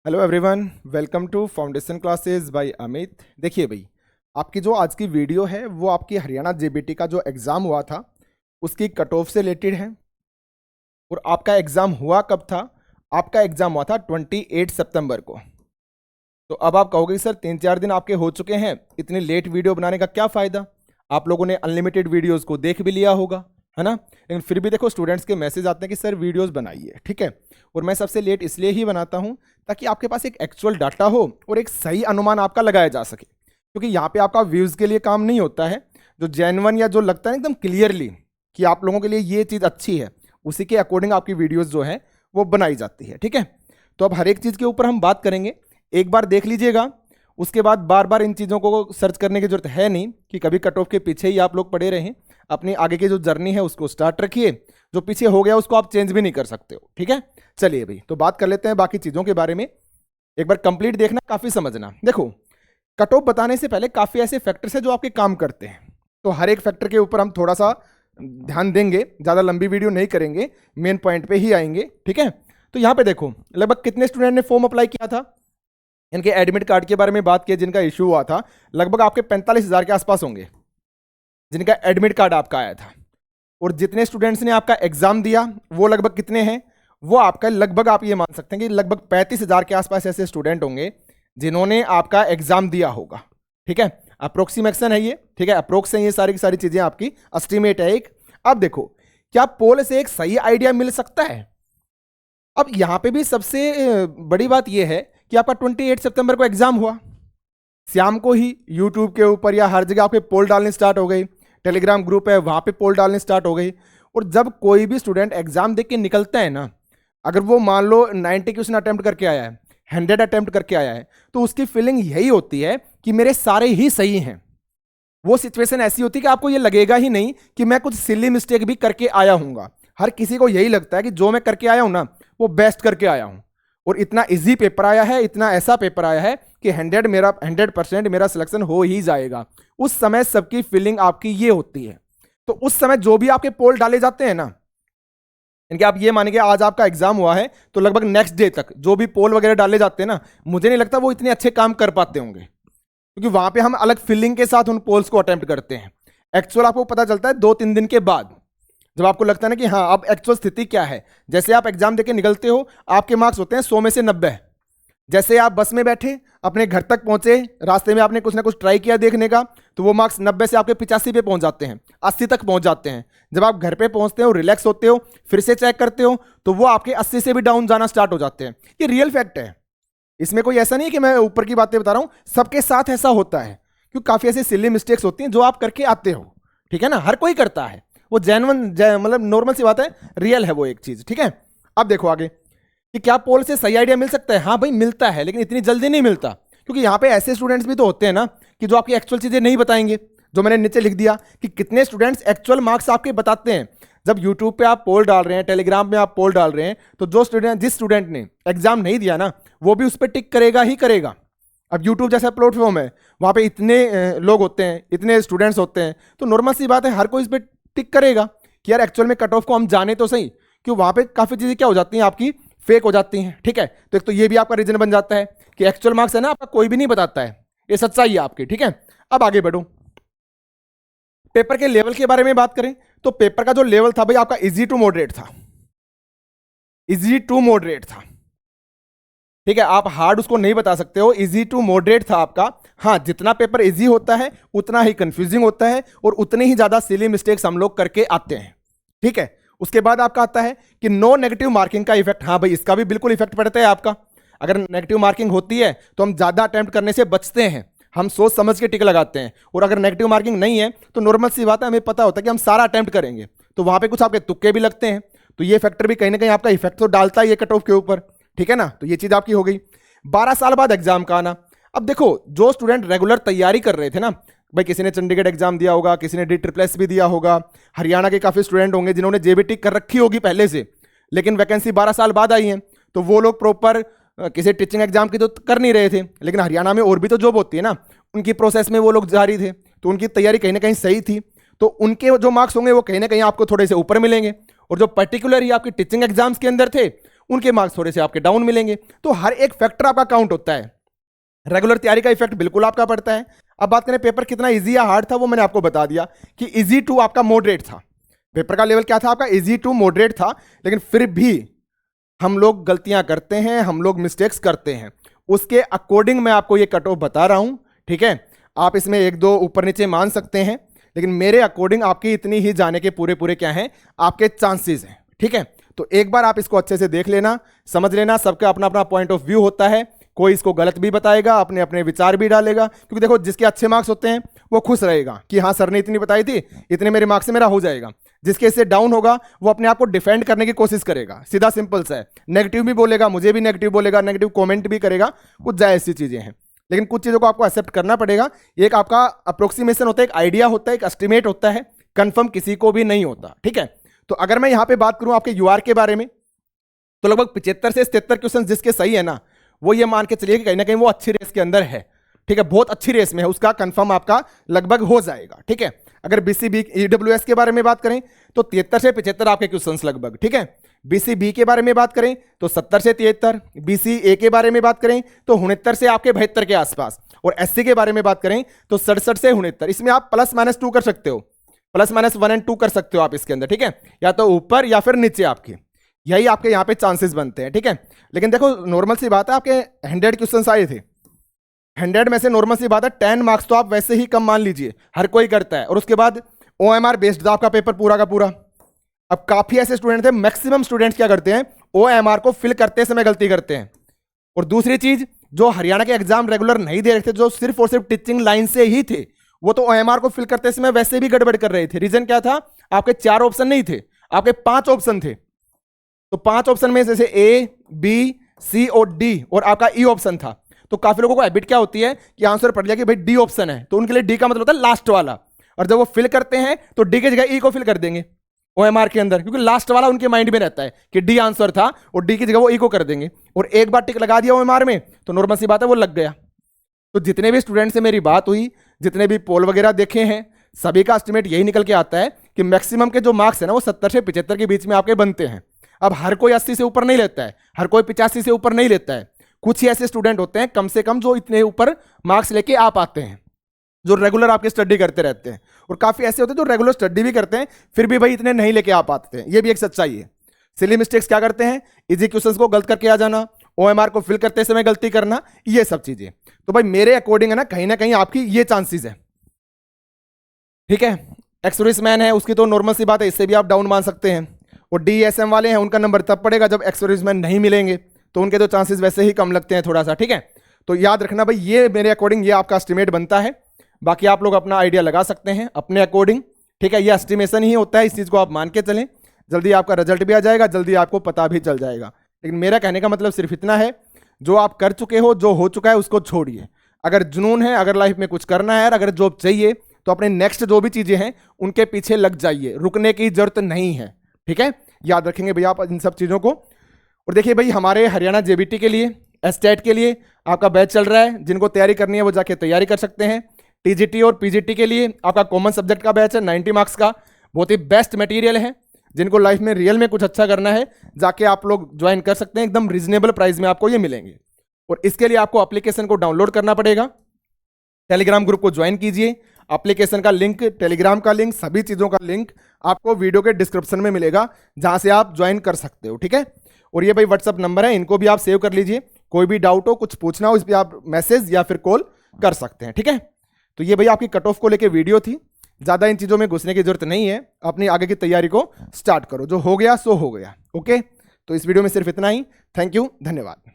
Hello everyone, welcome to foundation classes by Amit. देखिए भाई, आपकी जो आज की वीडियो है वो आपकी हरियाणा जेबीटी का जो एग्ज़ाम हुआ था उसकी कट ऑफ से रिलेटेड है। और आपका एग्ज़ाम हुआ कब था? आपका एग्ज़ाम हुआ था 28 सितंबर को। तो अब आप कहोगे सर 3-4 दिन आपके हो चुके हैं, इतनी लेट वीडियो बनाने का क्या फ़ायदा? आप लोगों ने अनलिमिटेड वीडियोज़ को देख भी लिया होगा, है ना। लेकिन फिर भी देखो, स्टूडेंट्स के मैसेज आते हैं कि सर वीडियोज़ बनाइए, ठीक है। और मैं सबसे लेट इसलिए ही बनाता हूं ताकि आपके पास एक एक्चुअल डाटा हो और एक सही अनुमान आपका लगाया जा सके, क्योंकि यहाँ पे आपका व्यूज़ के लिए काम नहीं होता है। जो जेन्युइन या जो लगता है एकदम क्लियरली कि आप लोगों के लिए ये चीज़ अच्छी है, उसी के अकॉर्डिंग आपकी वीडियोज़ जो है वो बनाई जाती है, ठीक है। तो अब हर एक चीज़ के ऊपर हम बात करेंगे, एक बार देख लीजिएगा, उसके बाद बार बार इन चीज़ों को सर्च करने की जरूरत है नहीं कि कभी कट ऑफ के पीछे ही आप लोग पड़े रहें। अपनी आगे की जो जर्नी है उसको स्टार्ट रखिए, जो पीछे हो गया उसको आप चेंज भी नहीं कर सकते हो, ठीक है। चलिए भाई, तो बात कर लेते हैं बाकी चीज़ों के बारे में। एक बार कंप्लीट देखना, काफ़ी समझना। देखो, कट ऑफ बताने से पहले काफ़ी ऐसे फैक्टर्स हैं जो आपके काम करते हैं, तो हर एक फैक्टर के ऊपर हम थोड़ा सा ध्यान देंगे, ज़्यादा लंबी वीडियो नहीं करेंगे, मेन पॉइंट पे ही आएंगे, ठीक है। तो यहाँ पे देखो, लगभग कितने स्टूडेंट ने फॉर्म अप्लाई किया था? इनके एडमिट कार्ड के बारे में बात की, जिनका इशू हुआ था, लगभग आपके 45,000 के आसपास होंगे जिनका एडमिट कार्ड आपका आया था। और जितने स्टूडेंट्स ने आपका एग्जाम दिया वो लगभग कितने हैं? वो आपका लगभग, आप ये मान सकते हैं कि लगभग 35,000 के आसपास ऐसे स्टूडेंट होंगे जिन्होंने आपका एग्जाम दिया होगा, ठीक है। अप्रोक्सीमेशन है ये, ठीक है, अप्रोक्स है ये सारी की सारी चीजें आपकी, एस्टिमेट है एक। अब देखो, क्या पोल से एक सही आइडिया मिल सकता है? अब यहां पे भी सबसे बड़ी बात यह है कि आपका 28 सितंबर को एग्जाम हुआ, शाम को ही यूट्यूब के ऊपर या हर जगह आपके पोल डालने स्टार्ट हो गई, टेलीग्राम ग्रुप है वहां पे पोल डालने स्टार्ट हो गई। और जब कोई भी स्टूडेंट एग्जाम देख के निकलता है ना, अगर वो मान लो 90 क्वेश्चन अटेम्प्ट करके आया है, 100 अटेम्प्ट करके आया है, तो उसकी फीलिंग यही होती है कि मेरे सारे ही सही हैं। वो सिचुएशन ऐसी होती है कि आपको ये लगेगा ही नहीं कि मैं कुछ सिली मिस्टेक भी करके आया हूंगा। हर किसी को यही लगता है कि जो मैं करके आया हूं ना, वो बेस्ट करके आया हूं। और इतना इजी पेपर आया है, इतना ऐसा पेपर आया है कि 100% मेरा सिलेक्शन हो ही जाएगा। उस समय सबकी फीलिंग आपकी ये होती है। तो उस समय जो भी आपके पोल डाले जाते हैं ना, इनके आप ये मानेंगे आज आपका एग्जाम हुआ है तो लगभग नेक्स्ट डे तक जो भी पोल वगैरह डाले जाते हैं ना, मुझे नहीं लगता वो इतने अच्छे काम कर पाते होंगे, क्योंकि वहां पे हम अलग फीलिंग के साथ उन पोल्स को अटेम्प्ट करते हैं। एक्चुअल आपको पता चलता है 2-3 दिन के बाद, जब आपको लगता है ना कि हाँ अब एक्चुअल स्थिति क्या है। जैसे आप एग्जाम देके निकलते हो, आपके मार्क्स होते हैं 100 में से 90। जैसे आप बस में बैठे अपने घर तक पहुंचे, रास्ते में आपने कुछ ना कुछ ट्राई किया देखने का, तो वो मार्क्स 90 से आपके 85 पे पहुंच जाते हैं, 80 तक पहुंच जाते हैं। जब आप घर पे पहुंचते हो, रिलैक्स होते हो, फिर से चेक करते हो, तो वो आपके 80 से भी डाउन जाना स्टार्ट हो जाते हैं। ये रियल फैक्ट है, इसमें कोई ऐसा नहीं है कि मैं ऊपर की बातें बता रहा हूं, सबके साथ ऐसा होता है। क्योंकि काफी ऐसी सिली मिस्टेक्स होती हैं जो आप करके आते हो, ठीक है ना, हर कोई करता है, वो जेन्युइन मतलब नॉर्मल सी बात है, रियल है वो एक चीज, ठीक है। अब देखो आगे कि क्या पोल से सही आइडिया मिल सकता है? हाँ भाई मिलता है, लेकिन इतनी जल्दी नहीं मिलता, क्योंकि यहाँ पे ऐसे स्टूडेंट्स भी तो होते हैं ना कि जो आपकी एक्चुअल चीजें नहीं बताएंगे। जो मैंने नीचे लिख दिया कि कितने स्टूडेंट्स एक्चुअल मार्क्स आपके बताते हैं। जब यूट्यूब पे आप पोल डाल रहे हैं, टेलीग्राम में आप पोल डाल रहे हैं, तो जिस स्टूडेंट ने एग्जाम नहीं दिया ना, वो भी उस पर टिक करेगा ही करेगा। अब यूट्यूब जैसा प्लेटफॉर्म है, वहां पे इतने लोग होते हैं, इतने स्टूडेंट्स होते हैं, तो नॉर्मल सी बात है हर कोई इस पर टिक करेगा कि यार एक्चुअल में कट ऑफ को हम जाने तो सही, क्यों वहां पे काफी चीजें क्या हो जाती हैं आपकी, फेक हो जाती हैं, ठीक है। तो एक तो ये भी आपका रीजन बन जाता है कि एक्चुअल मार्क्स है ना आपका कोई भी नहीं बताता है, ये सच्चाई है आपकी, ठीक है। अब आगे बढ़ो, पेपर के लेवल के बारे में बात करें तो पेपर का जो लेवल था भाई आपका इजी टू मॉडरेट था, इजी टू मॉडरेट था, ठीक है। आप हार्ड उसको नहीं बता सकते हो, इजी टू मॉडरेट था आपका। हाँ, जितना पेपर इजी होता है उतना ही कंफ्यूजिंग होता है और उतने ही ज्यादा सिली मिस्टेक्स हम लोग करके आते हैं, ठीक है। उसके बाद आपका आता है कि नो नेगेटिव मार्किंग का इफेक्ट। हाँ भाई, इसका भी बिल्कुल इफेक्ट पड़ता है आपका। अगर नेगेटिव मार्किंग होती है तो हम ज्यादा अटेम्प्ट करने से बचते हैं, हम सोच समझ के टिक लगाते हैं। और अगर नेगेटिव मार्किंग नहीं है तो नॉर्मल सी बात है, हमें पता होता है कि हम सारा अटेम्प्ट करेंगे, तो वहां पे कुछ आपके तुक्के भी लगते हैं। तो ये फैक्टर भी कहीं ना कहीं आपका इफेक्ट तो डालता है ये कट ऑफ के ऊपर, ठीक है ना। तो ये चीज आपकी हो गई। 12 साल बाद एग्जाम का आना। अब देखो, जो स्टूडेंट रेगुलर तैयारी कर रहे थे ना भाई, किसी ने चंडीगढ़ एग्जाम दिया होगा, किसी ने DSSS भी दिया होगा, हरियाणा के काफी स्टूडेंट होंगे जिन्होंने जेबीटी कर रखी होगी पहले से, लेकिन वैकेंसी 12 साल बाद आई है, तो वो लोग प्रॉपर किसी टीचिंग एग्जाम की तो कर नहीं रहे थे, लेकिन हरियाणा में और भी तो जॉब होती है ना, उनकी प्रोसेस में वो लोग जारी थे, तो उनकी तैयारी कहीं ना कहीं सही थी। तो उनके जो मार्क्स होंगे वो कहीं ना कहीं आपको थोड़े से ऊपर मिलेंगे। और जो पर्टिकुलर ही आपके टीचिंग एग्जाम्स के अंदर थे उनके मार्क्स थोड़े से आपके डाउन मिलेंगे। तो हर एक फैक्टर आपका काउंट होता है। रेगुलर तैयारी का इफेक्ट बिल्कुल आपका पड़ता है। अब बात करें पेपर कितना इजी या हार्ड था, वो मैंने आपको बता दिया कि इजी टू आपका मॉडरेट था। पेपर का लेवल क्या था आपका, इजी टू मॉडरेट था, लेकिन फिर भी हम लोग गलतियां करते हैं, हम लोग मिस्टेक्स करते हैं, उसके अकॉर्डिंग मैं आपको ये कट ऑफ बता रहा हूं। ठीक है, आप इसमें एक दो ऊपर नीचे मान सकते हैं, लेकिन मेरे अकॉर्डिंग आपकी इतनी ही जाने के पूरे पूरे क्या हैं, आपके चांसेस हैं। ठीक है, तो एक बार आप इसको अच्छे से देख लेना, समझ लेना। सबका अपना अपना पॉइंट ऑफ व्यू होता है, कोई इसको गलत भी बताएगा, अपने अपने विचार भी डालेगा, क्योंकि देखो जिसके अच्छे मार्क्स होते हैं वो खुश रहेगा कि हाँ सर ने इतनी बताई थी, इतने मेरे मार्क्स से मेरा हो जाएगा। जिसके इससे डाउन होगा वो अपने आप को डिफेंड करने की कोशिश करेगा, सीधा सिंपल सा है। नेगेटिव भी बोलेगा, मुझे भी नेगेटिव बोलेगा, नेगेटिव कमेंट भी करेगा, कुछ जायज सी चीजें हैं। लेकिन कुछ चीजों को आपको एक्सेप्ट करना पड़ेगा। एक आपका अप्रोक्सीमेशन होता है, एक आइडिया होता है, एक एस्टिमेट होता है, कंफर्म किसी को भी नहीं होता। ठीक है, तो अगर मैं यहां पे बात करूं आपके यूआर के बारे में, तो लगभग 75 से 77 क्वेश्चन जिसके सही है ना, वो ये मान के चलिए कि कहीं ना कहीं वो अच्छी रेस के अंदर है। ठीक है, बहुत अच्छी रेस में है, उसका कंफर्म आपका लगभग हो जाएगा। ठीक है, अगर बीसीबी ईडब्ल्यूएस के बारे में बात करें तो 73 से 75 आपके क्वेश्चंस लगभग। ठीक है, बीसीबी के बारे में बात करें तो 70 से 73, बीसीए के बारे में बात करें तो 69 से आपके 72 के आसपास, और एससी के बारे में बात करें तो 67 से 69। इसमें आप +-2 कर सकते हो, +-1 और 2 कर सकते हो आप इसके अंदर। ठीक है, या तो ऊपर या फिर नीचे, आपके यही आपके यहाँ पे चांसेस बनते हैं। ठीक है, लेकिन देखो नॉर्मल सी बात है, आपके 100 क्वेश्चन आए थे, 100 में से नॉर्मल सी बात है 10 मार्क्स तो आप वैसे ही कम मान लीजिए, हर कोई करता है। और उसके बाद ओएमआर बेस्ड था आपका पेपर पूरा का पूरा। अब काफी ऐसे स्टूडेंट थे, मैक्सिमम स्टूडेंट्स क्या करते हैं, ओएमआर को फिल करते समय गलती करते हैं। और दूसरी चीज, जो हरियाणा के एग्जाम रेगुलर नहीं दे रहे थे, जो सिर्फ और सिर्फ टीचिंग लाइन से ही थे, वो तो ओएमआर को फिल करते समय वैसे भी गड़बड़ कर रहे थे। रीजन क्या था, आपके 4 ऑप्शन नहीं थे, आपके 5 ऑप्शन थे। तो 5 ऑप्शन में जैसे ए, बी, सी और डी, और आपका ई ऑप्शन था। तो काफी लोगों को हैबिट क्या होती है कि आंसर पढ़ लिया कि भाई डी ऑप्शन है, तो उनके लिए डी का मतलब होता है लास्ट वाला, और जब वो फिल करते हैं तो डी की जगह ई को फिल कर देंगे ओएमआर के अंदर, क्योंकि लास्ट वाला उनके माइंड में रहता है कि डी आंसर था, और डी की जगह वो ई को कर देंगे। और एक बार टिक लगा दिया ओएमआर में तो नॉर्मल सी बात है वो लग गया। तो जितने भी स्टूडेंट से मेरी बात हुई, जितने भी पोल वगैरह देखे हैं, सभी का एस्टिमेट यही निकल के आता है कि मैक्सिमम के जो मार्क्स है ना वो 70 से 75 के बीच में आपके बनते हैं। अब हर कोई 80 से ऊपर नहीं लेता है, हर कोई 85 से ऊपर नहीं लेता है। कुछ ही ऐसे स्टूडेंट होते हैं कम से कम जो इतने ऊपर मार्क्स लेके आ पाते हैं, जो रेगुलर आपके स्टडी करते रहते हैं। और काफी ऐसे होते हैं जो रेगुलर स्टडी भी करते हैं, फिर भी भाई इतने नहीं लेके आ पाते हैं। ये भी एक सच्चाई है। सिली मिस्टेक्स क्या करते हैं, इजी क्वेश्चंस को गलत करके आ जाना, ओएमआर को फिल करते समय गलती करना, ये सब चीजें। तो भाई मेरे अकॉर्डिंग है ना कहीं आपकी ये चांसेस है। ठीक है, एक्स सर्विसमैन है उसकी तो नॉर्मल सी बात है, इससे भी आप डाउन मान सकते हैं। और डीएसएम वाले हैं उनका नंबर तब पड़ेगा जब एक्स सर्विसमैन नहीं मिलेंगे, तो उनके तो चांसेस वैसे ही कम लगते हैं थोड़ा सा। ठीक है, तो याद रखना भाई, ये मेरे अकॉर्डिंग ये आपका एस्टिमेट बनता है। बाकी आप लोग अपना आइडिया लगा सकते हैं अपने अकॉर्डिंग। ठीक है, ये एस्टिमेशन ही होता है, इस चीज को आप मान के चलें, जल्दी आपका रिजल्ट भी आ जाएगा, जल्दी आपको पता भी चल जाएगा। लेकिन मेरा कहने का मतलब सिर्फ इतना है, जो आप कर चुके हो, जो हो चुका है उसको छोड़िए। अगर जुनून है, अगर लाइफ में कुछ करना है, अगर जॉब चाहिए, तो अपने नेक्स्ट जो भी चीजें हैं उनके पीछे लग जाइए, रुकने की जरूरत नहीं है। ठीक है, याद रखेंगे भैया आप इन सब चीजों को। और देखिए भाई, हमारे हरियाणा जेबीटी के लिए, एस्टेट के लिए आपका बैच चल रहा है, जिनको तैयारी करनी है वो जाके तैयारी कर सकते हैं। टीजीटी और पीजीटी के लिए आपका कॉमन सब्जेक्ट का बैच है 90 मार्क्स का, बहुत ही बेस्ट मटेरियल है। जिनको लाइफ में रियल में कुछ अच्छा करना है, जाके आप लोग ज्वाइन कर सकते हैं, एकदम रीजनेबल प्राइस में आपको ये मिलेंगे। और इसके लिए आपको एप्लीकेशन को डाउनलोड करना पड़ेगा, टेलीग्राम ग्रुप को ज्वाइन कीजिए। एप्लीकेशन का लिंक, टेलीग्राम का लिंक, सभी चीज़ों का लिंक आपको वीडियो के डिस्क्रिप्शन में मिलेगा, जहां से आप ज्वाइन कर सकते हो। ठीक है, और ये भाई व्हाट्सअप नंबर है, इनको भी आप सेव कर लीजिए। कोई भी डाउट हो, कुछ पूछना हो, इस पर आप मैसेज या फिर कॉल कर सकते हैं। ठीक है, तो ये भाई आपकी कट ऑफ को लेकर वीडियो थी। ज़्यादा इन चीज़ों में घुसने की जरूरत नहीं है, अपनी आगे की तैयारी को स्टार्ट करो, जो हो गया सो हो गया। ओके, तो इस वीडियो में सिर्फ इतना ही। थैंक यू, धन्यवाद।